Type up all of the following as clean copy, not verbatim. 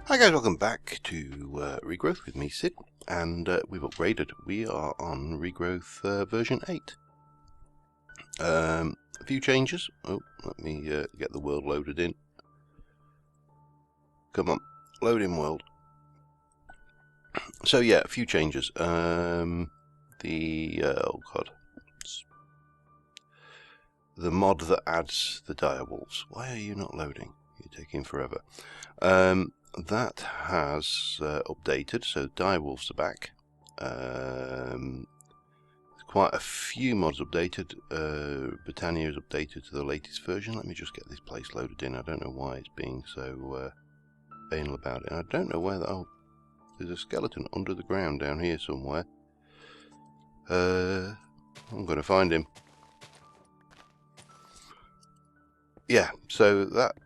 Hi guys, welcome back to Regrowth with me, Sid, and we've upgraded. We are on Regrowth version 8. A few changes. Oh, let me get the world loaded in. Come on, load in world. So yeah, a few changes. Oh god, the mod that adds the direwolves. Why are you not loading? You're taking forever. That has updated, so direwolves are back. Quite a few mods updated. Britannia is updated to the latest version. Let me just get this place loaded in. I don't know why it's being so anal about it. I don't know where that. Oh, there's a skeleton under the ground down here somewhere. I'm going to find him. Yeah, so that.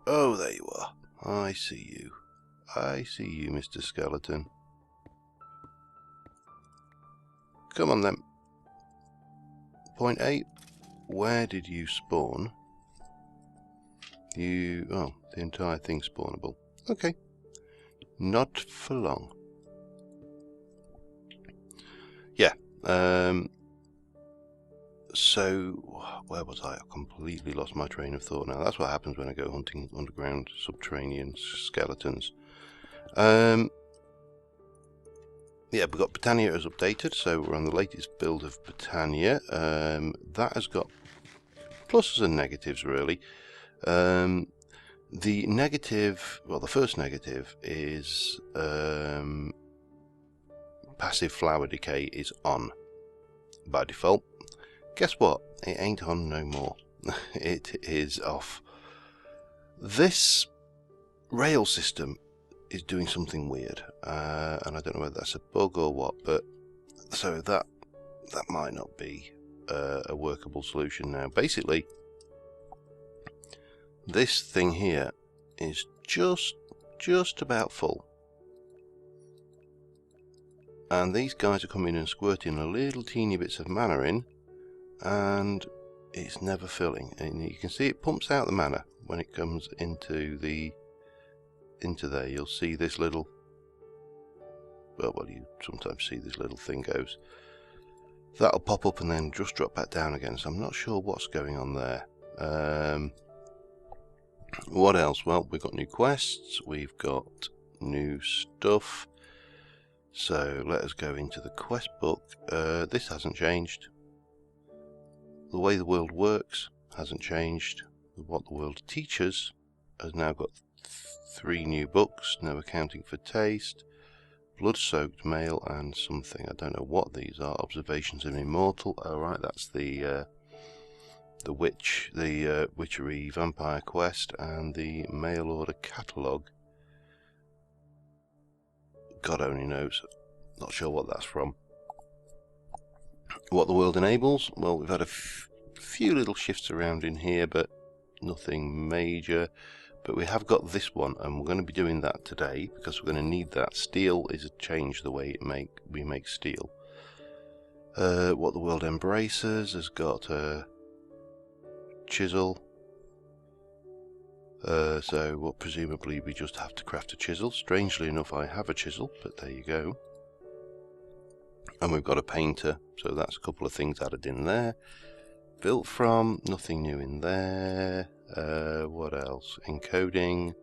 Oh, there you are. I see you. I see you, Mr. Skeleton. Come on then. Point 8. Where did you spawn? Oh, the entire thing's spawnable. Okay. Not for long. Yeah. So, where was I? I completely lost my train of thought now. That's what happens when I go hunting underground subterranean skeletons. Yeah, we've got Britannia as updated, so we're on the latest build of Britannia. That has got pluses and negatives, really. The negative, well, the first negative is passive flower decay is on by default. Guess what? It ain't on no more. It is off. This rail system is doing something weird, and I don't know whether that's a bug or what, but so that might not be a workable solution now. Basically, this thing here is just about full, and these guys are coming and squirting a little teeny bits of mana in, and it's never filling. And you can see it pumps out the mana when it comes into there. You'll see this little, well, you sometimes see this little thing goes. That'll pop up and then just drop back down again. So I'm not sure what's going on there. What else? Well, we've got new quests. We've got new stuff. So let us go into the quest book. This hasn't changed. The way the world works hasn't changed. What the world teaches has now got 3 new books, no accounting for taste, blood-soaked mail, and something. I don't know what these are. Observations of Immortal. Oh right, that's the witchery vampire quest, and the mail order catalogue. God only knows. Not sure what that's from. What the world enables? Well, we've had a few little shifts around in here, but nothing major. But we have got this one, and we're going to be doing that today because we're going to need that. Steel is a change the way we make steel. What the world embraces has got a chisel. So well, presumably we just have to craft a chisel. Strangely enough, I have a chisel, but there you go. And we've got a painter, so that's a couple of things added in there. Built from, nothing new in there. What else? Encoding,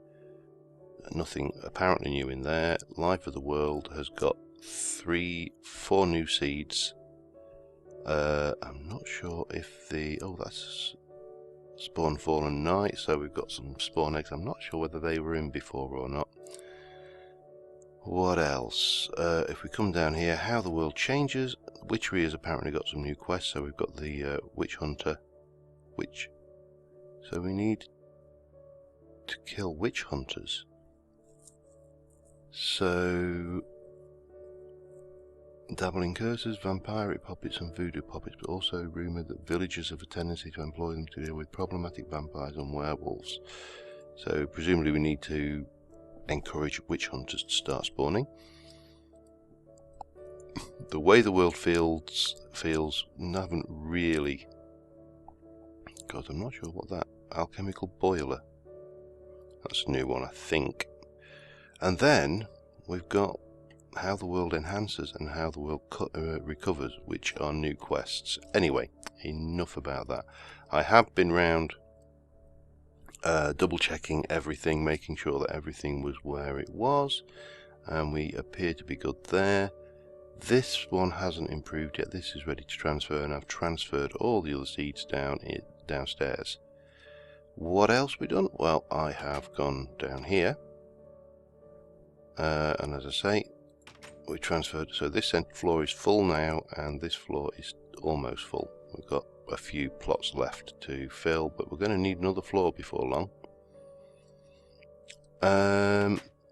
nothing apparently new in there. Life of the world has got 4 new seeds. I'm not sure if that's spawn fallen night, so we've got some spawn eggs. I'm not sure whether they were in before or not. What else? If we come down here, how the world changes. Witchery has apparently got some new quests, so we've got the witch hunter. So we need to kill witch hunters. So dabbling curses, vampiric puppets and voodoo puppets, but also rumoured that villagers have a tendency to employ them to deal with problematic vampires and werewolves. So presumably we need to encourage witch hunters to start spawning. The way the world feels haven't really God, I'm not sure what that alchemical boiler. That's a new one, I think. And then we've got how the world enhances and how the world recovers, which are new quests. Anyway, enough about that. I have been round double checking everything, making sure that everything was where it was, and we appear to be good there. This one hasn't improved yet. This is ready to transfer, and I've transferred all the other seeds downstairs. What else we done? Well, I have gone down here, and as I say, we transferred. So this centre floor is full now, and this floor is almost full. We've got a few plots left to fill, but we're going to need another floor before long.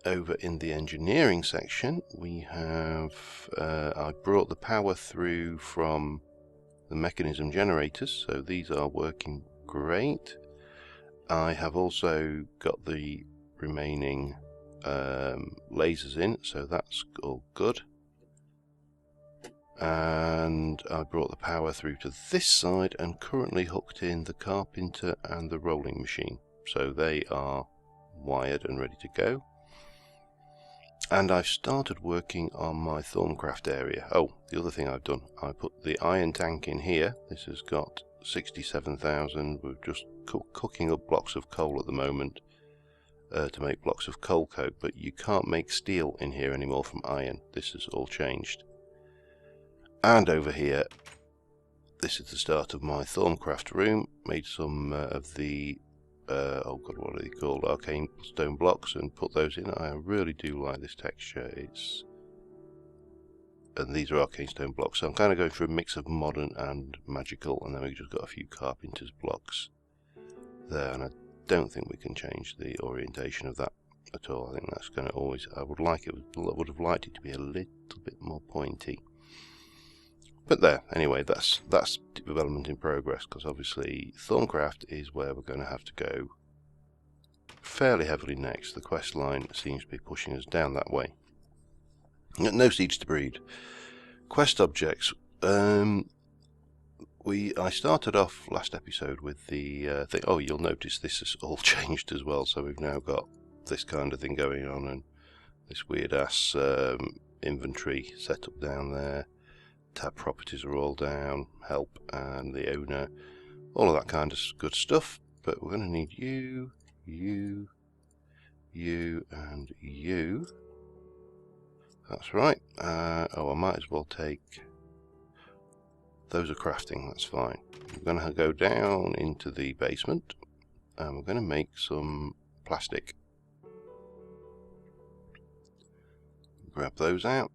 Over in the engineering section, we have I brought the power through from the mechanism generators, so these are working great. I have also got the remaining lasers in, so that's all good. And I brought the power through to this side and currently hooked in the carpenter and the rolling machine, so they are wired and ready to go. And I've started working on my Thorncraft area. Oh, the other thing I've done, I put the iron tank in here. This has got 67,000. We're just cooking up blocks of coal at the moment to make blocks of coal coke, but you can't make steel in here anymore from iron. This has all changed. And over here, this is the start of my Thorncraft room. Made some of the oh god, what are they called? Arcane stone blocks, and put those in. I really do like this texture. And these are arcane stone blocks, so I'm kind of going for a mix of modern and magical, and then we've just got a few carpenter's blocks there, and I don't think we can change the orientation of that at all. I think that's going to always, I would have liked it to be a little bit more pointy. But there, anyway, that's development in progress, because obviously Thorncraft is where we're going to have to go fairly heavily next. The quest line seems to be pushing us down that way. No seeds to breed. Quest objects. I started off last episode with the thing. Oh, you'll notice this has all changed as well. So we've now got this kind of thing going on, and this weird ass inventory setup down there. Tab properties are all down, help and the owner, all of that kind of good stuff. But we're going to need you, you, you, and you. That's right. Oh, I might as well take, those are crafting, that's fine. We're going to go down into the basement, and we're going to make some plastic. Grab those out.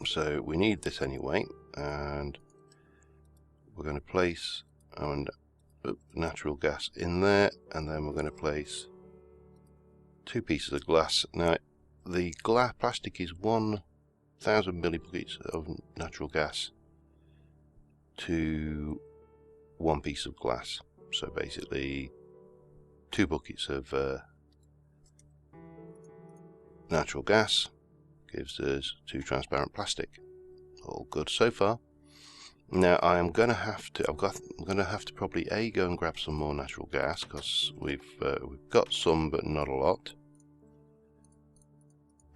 So we need this anyway, and we're going to place natural gas in there, and then we're going to place 2 pieces of glass. Now the plastic is 1,000 millibuckets of natural gas to 1 piece of glass, so basically 2 buckets of natural gas gives us 2 transparent plastic. All good so far. Now I am going to have to. I'm going to have to probably go and grab some more natural gas, because we've got some but not a lot.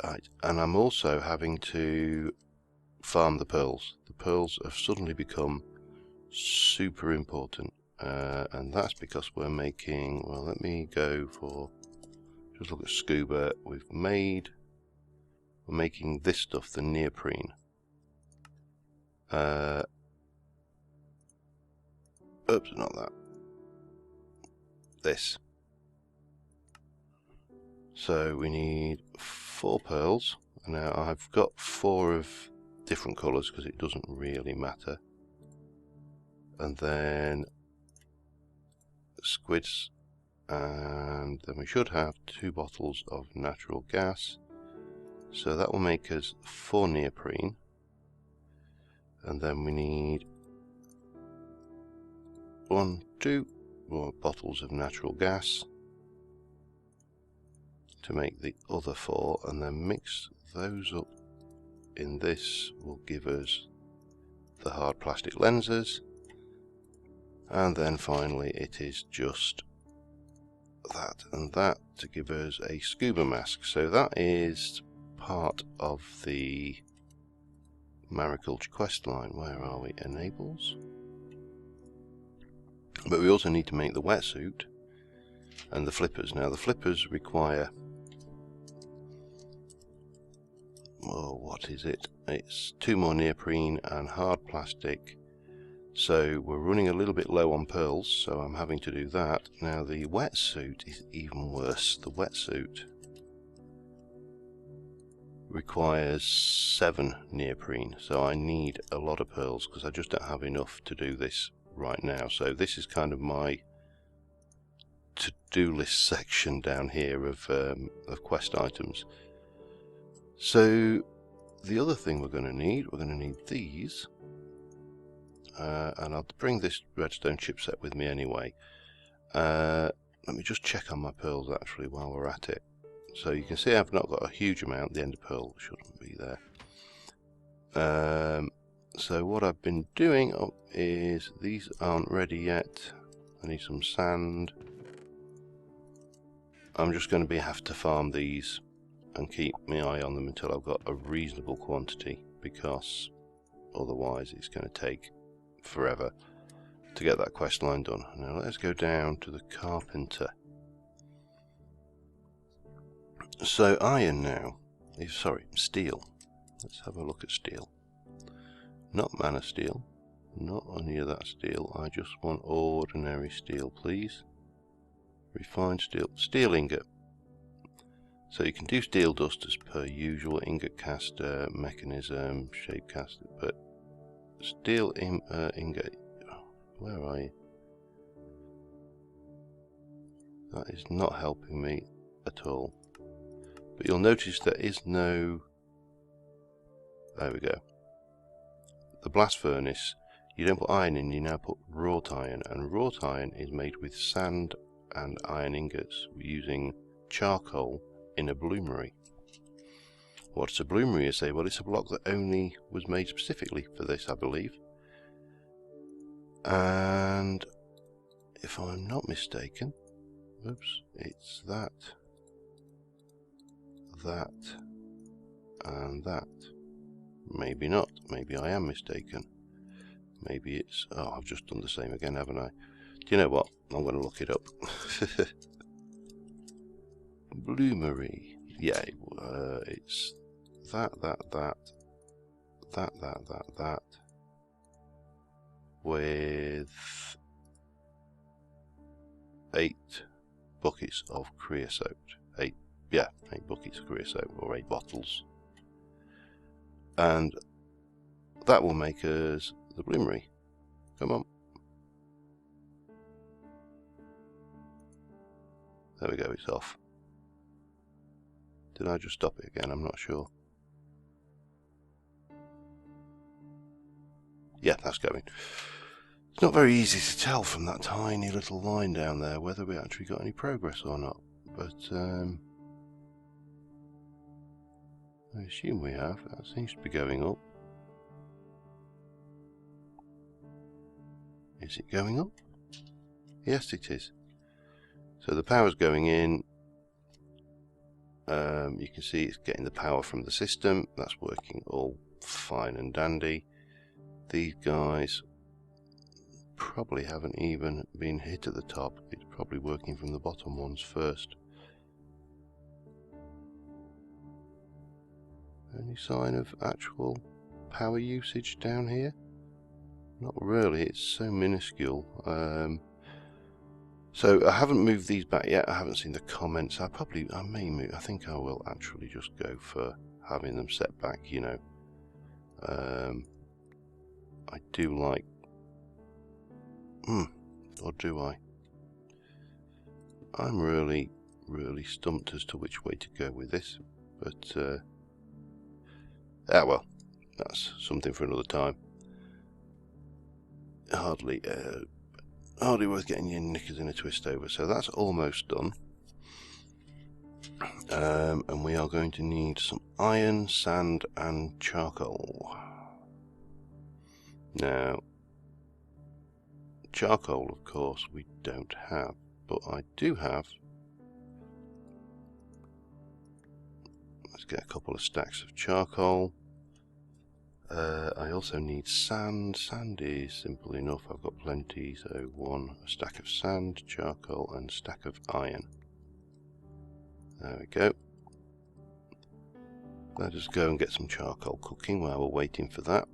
Right, and I'm also having to farm the pearls. The pearls have suddenly become super important, and that's because we're making. Well, let me go for. Just look at scuba. We're making this stuff, the neoprene. Oops, not that. This. So we need 4 pearls. Now I've got 4 of different colours because it doesn't really matter. And then squids. And then we should have 2 bottles of natural gas. So that will make us 4 neoprene. And then we need 2 more bottles of natural gas to make the other 4, and then mix those up in this will give us the hard plastic lenses. And then finally it is just that and that to give us a scuba mask. So that is part of the mariculture quest line. Where are we? Enables. But we also need to make the wetsuit and the flippers. Now the flippers require, well, what is it? It's 2 more neoprene and hard plastic. So we're running a little bit low on pearls, so I'm having to do that. Now the wetsuit is even worse. The wetsuit requires 7 neoprene, so I need a lot of pearls because I just don't have enough to do this right now. So this is kind of my to-do list section down here of quest items. So the other thing we're going to need these. And I'll bring this redstone chipset with me anyway. Let me just check on my pearls actually while we're at it. So you can see I've not got a huge amount. The ender pearl shouldn't be there. So what I've been doing is these aren't ready yet. I need some sand. I'm just going to have to farm these and keep my eye on them until I've got a reasonable quantity, because otherwise it's going to take forever to get that quest line done. Now let's go down to the carpenter. So iron now is, sorry, steel. Let's have a look at steel. Not mana steel, not any of that steel. I just want ordinary steel, please. Refined steel, steel ingot. So you can do steel dust as per usual, ingot caster, mechanism, shape caster, but steel ingot, where are you? That is not helping me at all. But you'll notice there is no, there we go. The blast furnace, you don't put iron in, you now put wrought iron, and wrought iron is made with sand and iron ingots using charcoal in a bloomery. What's a bloomery, you say? Well, it's a block that only was made specifically for this, I believe. And if I'm not mistaken, oops, it's that, and that. Maybe not. Maybe I am mistaken. Maybe it's, oh, I've just done the same again, haven't I? Do you know what? I'm going to look it up. Bloomery. Yeah, it's that, with 8 buckets of creosote. 8 buckets of creosote, or 8 bottles. And that will make us the bloomery. Come on. There we go, it's off. Did I just stop it again? I'm not sure. Yeah, that's going. It's not very easy to tell from that tiny little line down there whether we actually got any progress or not, but I assume we have. That seems to be going up. Is it going up? Yes, it is. So the power's going in. You can see it's getting the power from the system. That's working all fine and dandy. These guys probably haven't even been hit at the top. It's probably working from the bottom ones first. Any sign of actual power usage down here? Not really, it's so minuscule. So I haven't moved these back yet. I haven't seen the comments. I may move. I think I will actually just go for having them set back, you know. I do like, or do I? I'm really stumped as to which way to go with this, but well, that's something for another time. Hardly worth getting your knickers in a twist over. So that's almost done, and we are going to need some iron, sand, and charcoal. Now, charcoal, of course, we don't have, but I do have. Let's get a couple of stacks of charcoal. I also need sand. Sand is simple enough, I've got plenty, so a stack of sand, charcoal and a stack of iron. There we go. Let us go and get some charcoal cooking while we're waiting for that.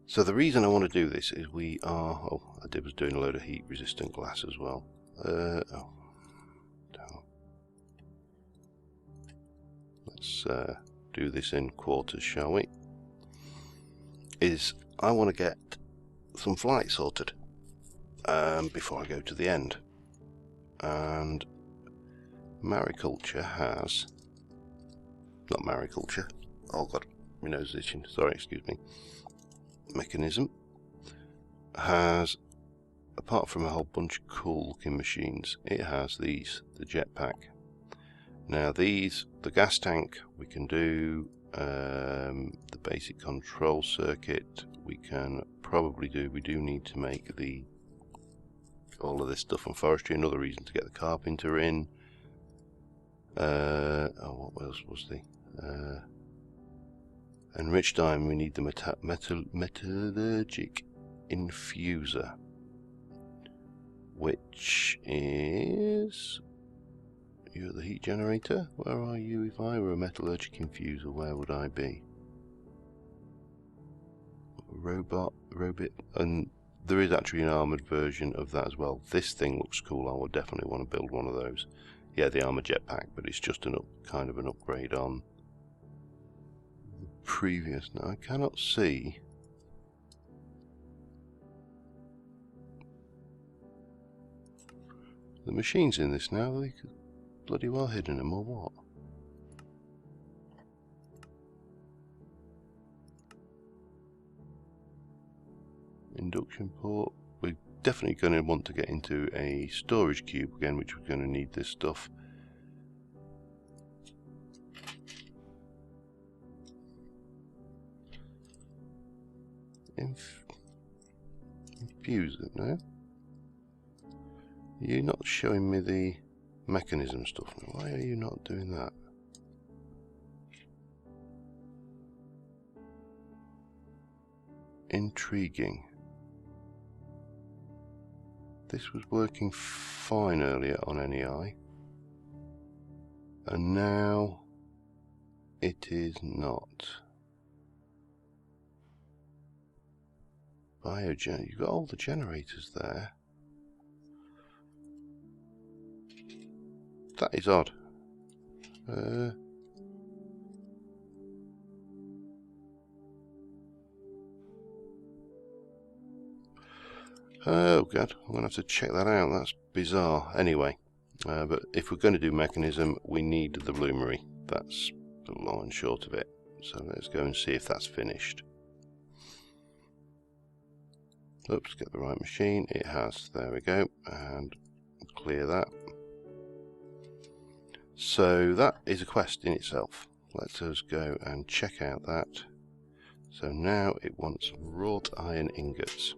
So the reason I want to do this is I was doing a load of heat resistant glass as well. Let's do this in quarters, shall we? I want to get some flight sorted before I go to the end. And mariculture has... Not mariculture. Oh god, my nose is itching. Sorry, excuse me. Mechanism has, apart from a whole bunch of cool looking machines, it has these, the jetpack. Now these, the gas tank, we can do the basic control circuit. We can probably do, we do need to make all of this stuff on forestry. Another reason to get the carpenter in. What else was the enriched iron? We need the metallurgic infuser, which is... You're the heat generator? Where are you? If I were a metallurgic infuser, where would I be? Robot, and there is actually an armoured version of that as well. This thing looks cool, I would definitely want to build one of those. Yeah, the armoured jetpack, but it's just kind of an upgrade on the previous. Now I cannot see. The machines in this now, they could bloody well hidden them or what? Induction port. We're definitely going to want to get into a storage cube again, which we're going to need this stuff. Infuse it now. You're not showing me the mechanism stuff now. Why are you not doing that? Intriguing. This was working fine earlier on NEI, and now it is not. Biogen, you've got all the generators there. That is odd. Oh god, I'm going to have to check that out. That's bizarre. Anyway, but if we're going to do mechanism, we need the bloomery. That's the long and short of it. So let's go and see if that's finished. Oops, get the right machine. It has. There we go. And clear that. So that is a quest in itself. Let us go and check out that. So now it wants wrought iron ingots.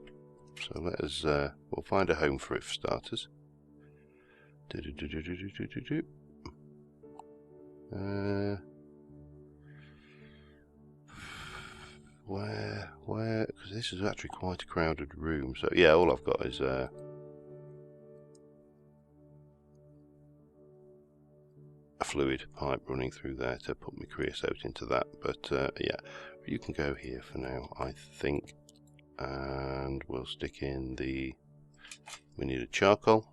So let us, we'll find a home for it for starters. Where, because this is actually quite a crowded room. So yeah, all I've got is a fluid pipe running through there to put my creosote into that. But yeah, you can go here for now, I think. And we'll stick in the... We need a charcoal.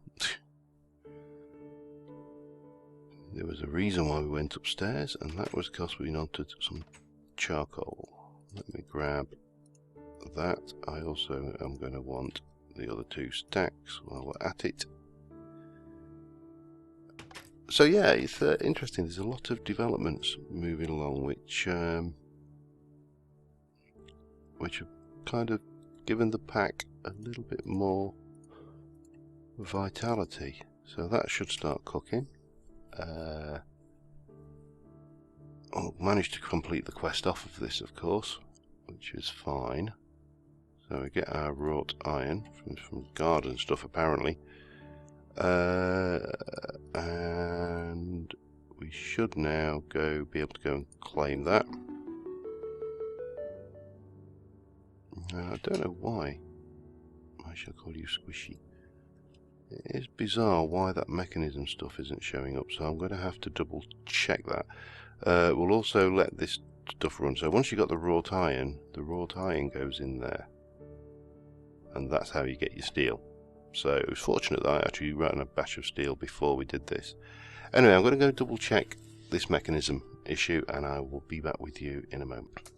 There was a reason why we went upstairs, and that was because we wanted some charcoal. Let me grab that. I also am going to want the other 2 stacks while we're at it. So yeah, it's interesting. There's a lot of developments moving along, which have kind of given the pack a little bit more vitality. So that should start cooking. I'll manage to complete the quest off of this, of course, which is fine. So we get our wrought iron from garden stuff apparently. And we should now be able to go and claim that. I don't know why. I shall call you Squishy. It is bizarre why that mechanism stuff isn't showing up, so I'm going to have to double check that. We'll also let this stuff run. So once you've got the wrought iron goes in there. And that's how you get your steel. So it was fortunate that I actually ran a batch of steel before we did this. Anyway, I'm going to go double check this mechanism issue and I will be back with you in a moment.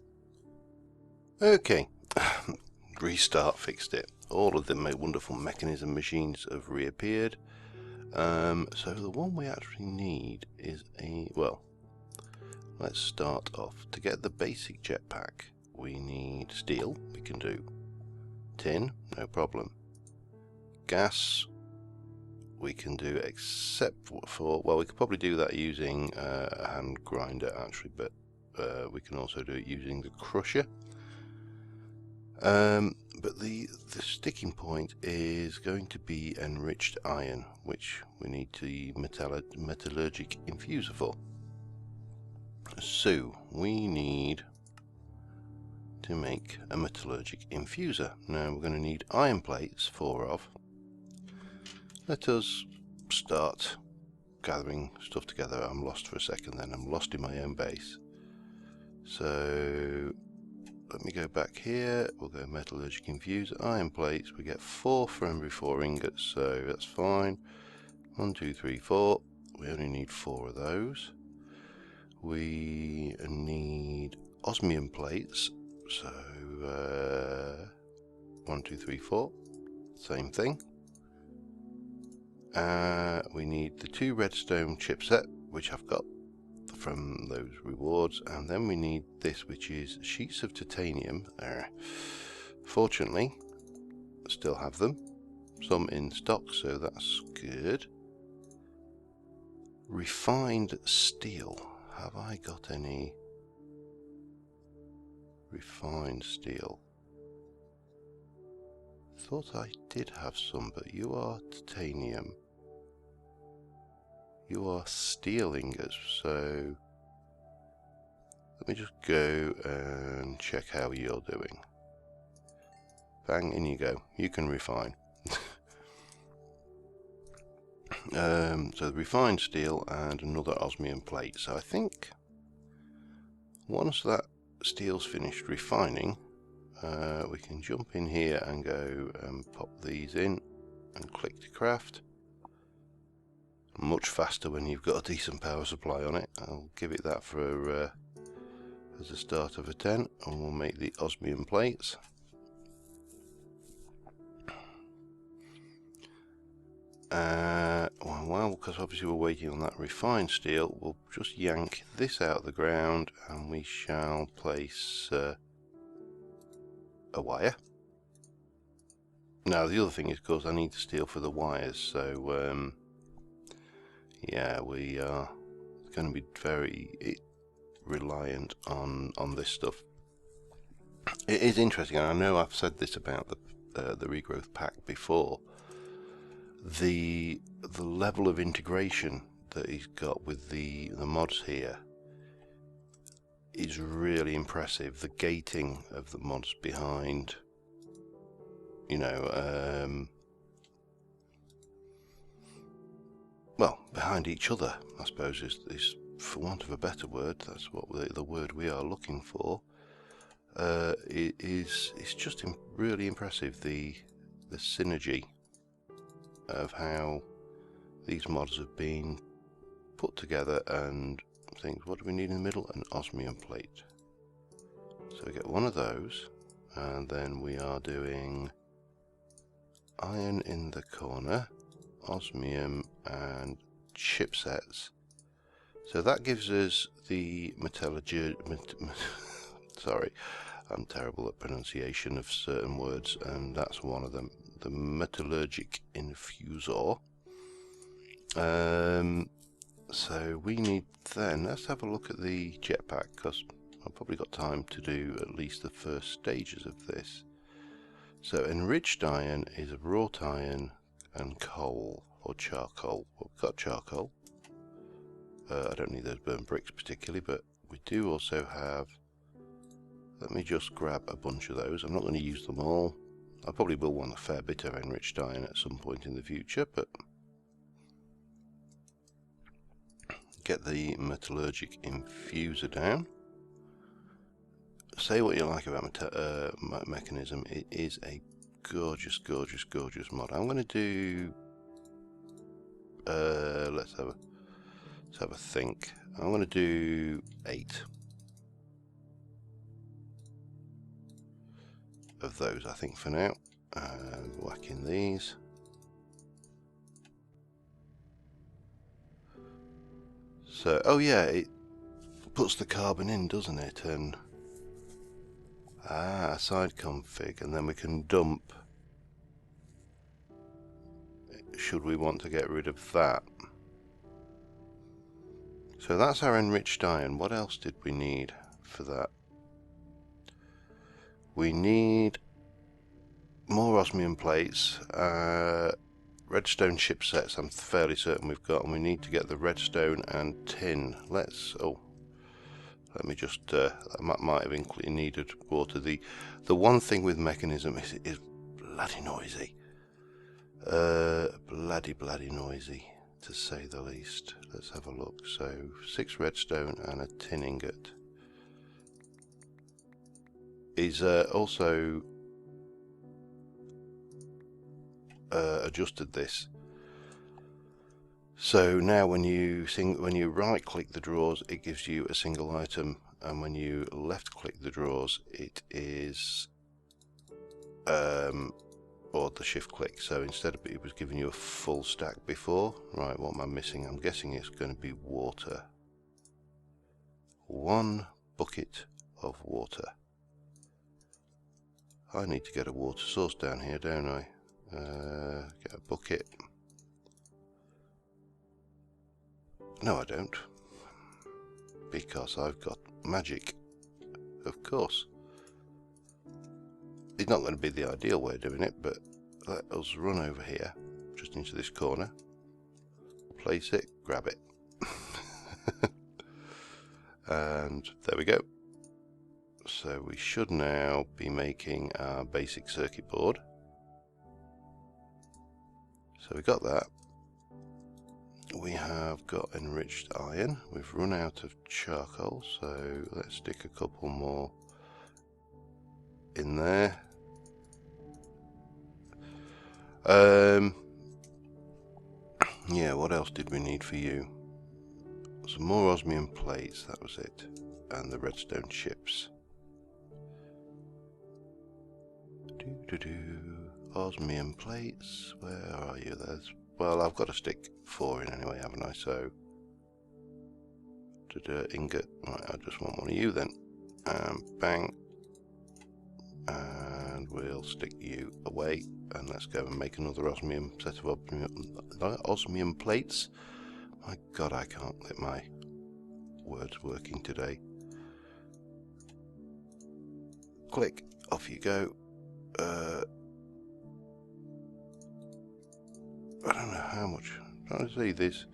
Okay, restart fixed it. All of the wonderful mechanism machines have reappeared. So the one we actually need is well, let's start off. To get the basic jetpack, we need steel. We can do tin, no problem. Gas, we can do except for, well, we could probably do that using a hand grinder actually, but we can also do it using the crusher. But the sticking point is going to be enriched iron, which we need the metallurgic infuser for. So we need to make a metallurgic infuser. Now we're going to need iron plates, 4 of. Let us start gathering stuff together. I'm lost for a second then. I'm lost in my own base. So let me go back here. We'll go metallurgic infuser, iron plates. We get 4 for every 4 ingots, so that's fine. 1, 2, 3, 4. We only need 4 of those. We need osmium plates. So 1, 2, 3, 4. Same thing. We need the 2 redstone chipset, which I've got from those rewards, and then we need this, which is sheets of titanium. Fortunately, still have them, some in stock, so that's good. Refined steel. Have I got any refined steel? Thought I did have some, but you are titanium. You are steel ingots, so let me just go and check how you're doing. Bang, in you go. You can refine. So the refined steel and another osmium plate. So I think once that steel's finished refining, we can jump in here and go and pop these in and click to craft. Much faster when you've got a decent power supply on it. I'll give it that for as a start of a 10, and we'll make the osmium plates. Well, because obviously we're waiting on that refined steel, we'll just yank this out of the ground and we shall place a wire. Now the other thing is, of course, I need the steel for the wires, so yeah, we are going to be very reliant on this stuff. It is interesting, and I know I've said this about the Regrowth pack before. The level of integration that he's got with the mods here is really impressive. The gating of the mods behind, you know, well, behind each other, I suppose, is for want of a better word, that's what the word we are looking for. It's just really impressive, the synergy of how these mods have been put together. And things, what do we need in the middle? An osmium plate. So we get one of those, and then we are doing iron in the corner, osmium and chipsets. So that gives us the sorry, I'm terrible at pronunciation of certain words, and that's one of them. The metallurgic infuser. So we need then, let's have a look at the jetpack, because I've probably got time to do at least the first stages of this. So enriched iron is wrought iron and coal, or charcoal. Well, we've got charcoal. I don't need those burnt bricks particularly, but we do also have... Let me just grab a bunch of those. I'm not going to use them all. I probably will want a fair bit of enriched iron at some point in the future, but... Get the metallurgic infuser down. Say what you like about mechanism, it is a gorgeous, gorgeous, gorgeous mod. I'm going to do... let's have a think. I'm going to do 8 of those, I think, for now. Whack in these. So, oh yeah, it puts the carbon in, doesn't it? And side config, and then we can dump. Should we want to get rid of that? So that's our enriched iron. What else did we need for that? We need more osmium plates, redstone chipsets I'm fairly certain we've got, and we need to get the redstone and tin. Let me just, that might have needed water. The one thing with mechanism is it is bloody noisy. Bloody noisy, to say the least. Let's have a look. So 6 redstone and a tin ingot. Is also adjusted this. So now when you right click the drawers, it gives you a single item, and when you left click the drawers, it is or the shift click. So instead of it was giving you a full stack before. Right, what am I missing? I'm guessing it's going to be water. 1 bucket of water. I need to get a water source down here, don't I? Get a bucket. No, I don't. Because I've got magic. Of course. It's not going to be the ideal way of doing it, but let us run over here, just into this corner, place it, grab it. And there we go. So we should now be making our basic circuit board. So we got that. We have got enriched iron. We've run out of charcoal, so let's stick a couple more in there. Yeah, what else did we need for you? Some more osmium plates, that was it, and the redstone chips. Osmium plates, where are you? There's, well, I've got to stick 4 in anyway, haven't I? So, ingot, right, I just want one of you then. Bang. And we'll stick you away, and let's go and make another osmium set of osmium plates. My God, I can't let my words working today. Click, off you go. I don't know how much. I'm trying to see this.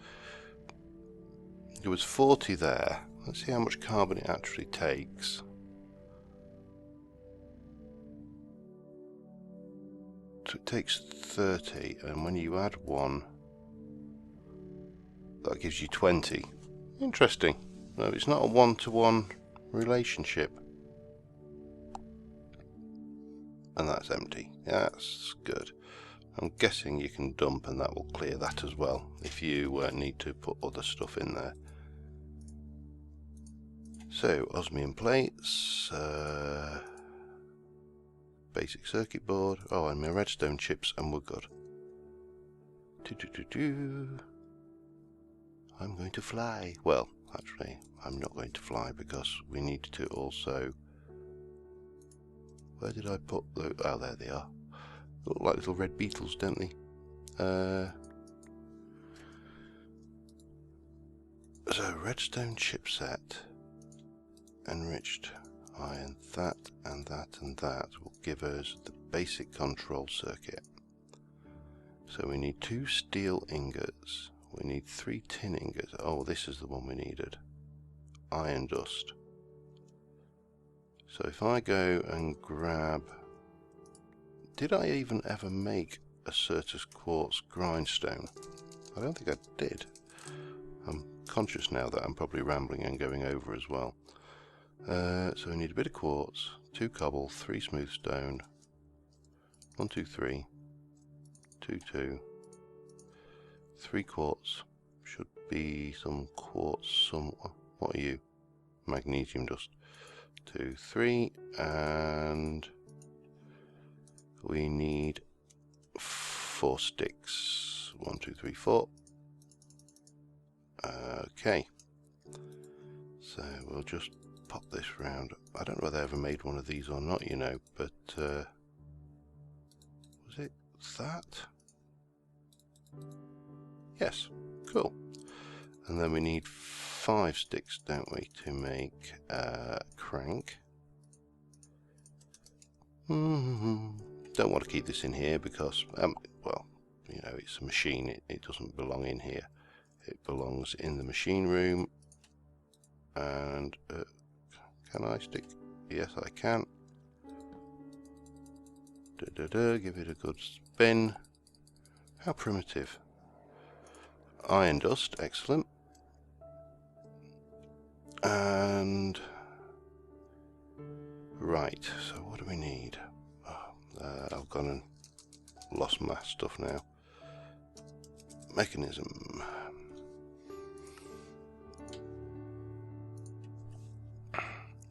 There was 40 there. Let's see how much carbon it actually takes. So it takes 30, and when you add 1, that gives you 20. Interesting. No, it's not a one-to-one relationship. And that's empty. That's good. I'm guessing you can dump, and that will clear that as well if you need to put other stuff in there. So, osmium plates, basic circuit board, oh, and my redstone chips, and we're good. I'm going to fly. Well, actually, I'm not going to fly because we need to also... Where did I put the... Oh, there they are. Look like little red beetles, don't they? So, redstone chipset, enriched iron, that and that and that will give us the basic control circuit. So we need 2 steel ingots. We need 3 tin ingots. Oh, this is the one we needed. Iron dust. So if I go and grab... Did I even ever make a Certus quartz grindstone? I don't think I did. I'm conscious now that I'm probably rambling and going over as well. So we need a bit of quartz, 2 cobble, 3 smooth stone, 1, 2, 3, 2, 2, 3 quartz, should be some quartz, some, what are you? Magnesium dust. 2, 3, and we need 4 sticks. 1, 2, 3, 4. Okay. So we'll just pop this round. I don't know whether I ever made one of these or not, you know, but was it that? Yes, cool. And then we need 5 sticks, don't we, to make crank. Don't want to keep this in here because, well, you know, it's a machine. It doesn't belong in here. It belongs in the machine room. And can I stick? Yes, I can. Give it a good spin. How primitive. Iron dust, excellent. And right, so what do we need? Oh, I've gone and lost my stuff now. Mechanism.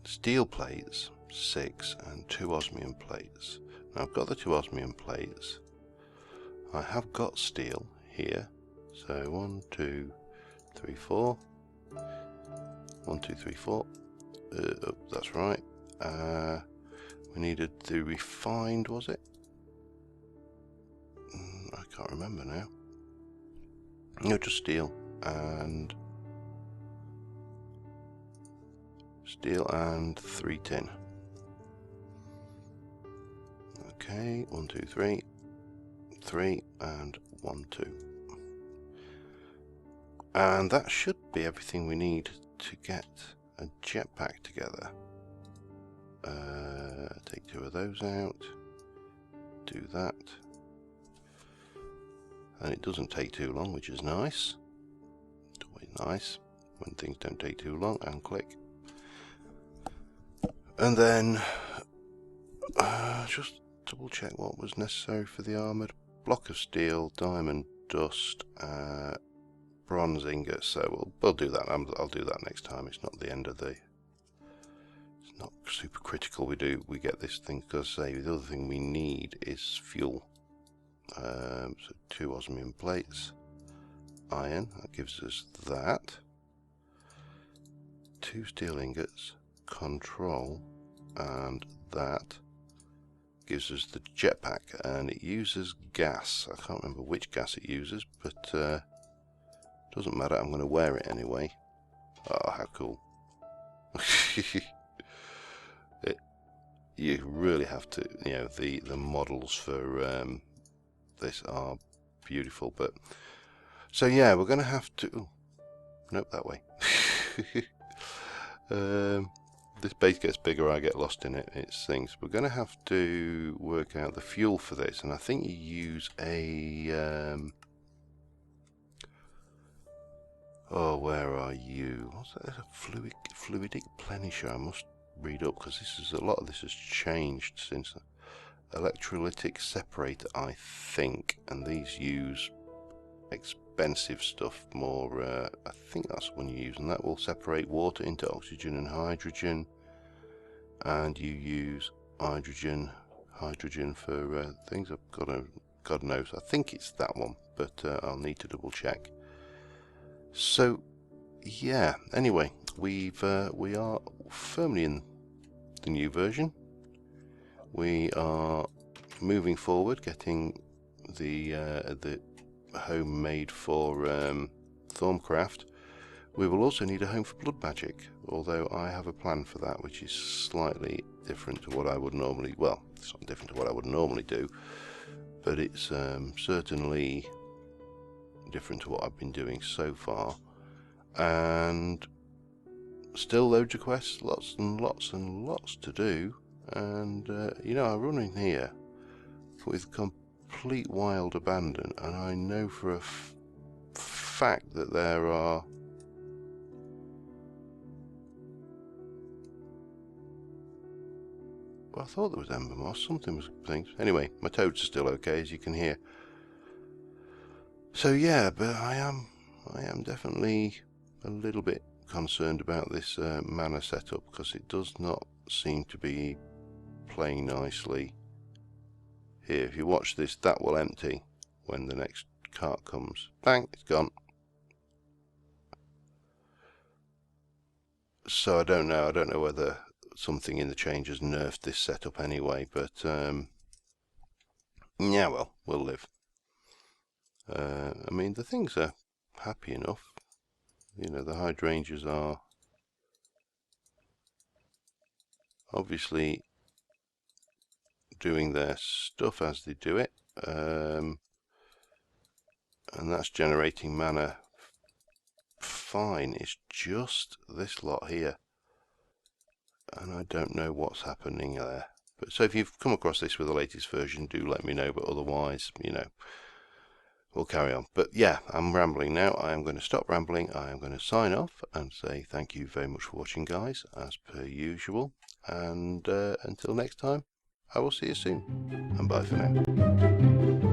Steel plates, 6, and 2 osmium plates. Now I've got the 2 osmium plates. I have got steel here. So 1, 2, 3, 4. 1, 2, 3, 4. Oh, that's right. We needed the refined, was it? I can't remember now. No, just steel and 3 tin. Okay, 1, 2, 3, 3, and 1, 2. And that should be everything we need to get a jetpack together. Take 2 of those out. Do that. And it doesn't take too long, which is nice. It's always nice when things don't take too long. And click. And then just double check what was necessary for the armoured. Block of steel, diamond dust, bronze ingots. So we'll do that. I'll do that next time. It's not the end of the... It's not super critical. We get this thing, because say the other thing we need is fuel. So 2 osmium plates, iron, that gives us that. 2 steel ingots, control, and that gives us the jetpack, and it uses gas. I can't remember which gas it uses, but doesn't matter. I'm going to wear it anyway. Oh, how cool! You really have to, you know, the models for this are beautiful. But so yeah, we're going to have to. Oh, nope, that way. This base gets bigger, I get lost in it. It's things. We're going to have to work out the fuel for this, and I think you use a. Oh, where are you? What's that? A fluidic plenisher. I must read up, because a lot of this has changed since. Electrolytic separator, I think, and these use expensive stuff more. I think that's when you use, and that will separate water into oxygen and hydrogen, and you use hydrogen for things. I've got to, God knows, I think it's that one, but I'll need to double check. So yeah, anyway, we are firmly in the new version. We are moving forward, getting the home made for Thormcraft. We will also need a home for blood magic, although I have a plan for that which is slightly different to what I would normally, well, it's not different to what I would normally do, but it's certainly different to what I've been doing so far. And still loads of quests, lots and lots and lots to do. And you know, I run in here with complete wild abandon, and I know for a fact that there are I thought there was ember moss, something was things. Anyway, my toads are still okay, as you can hear. So yeah, but I am definitely a little bit concerned about this mana setup, because it does not seem to be playing nicely. Here, if you watch this, that will empty when the next cart comes. Bang, it's gone. So I don't know whether something in the change has nerfed this setup anyway, but yeah, well, we'll live. I mean, the things are happy enough. You know, the hydrangeas are obviously doing their stuff as they do it, and that's generating mana fine. It's just this lot here, and I don't know what's happening there. But so if you've come across this with the latest version, do let me know, but otherwise, you know, we'll carry on. But yeah, I'm rambling now. I am going to stop rambling. I am going to sign off and say thank you very much for watching, guys, as per usual. And until next time, I will see you soon. And bye for now.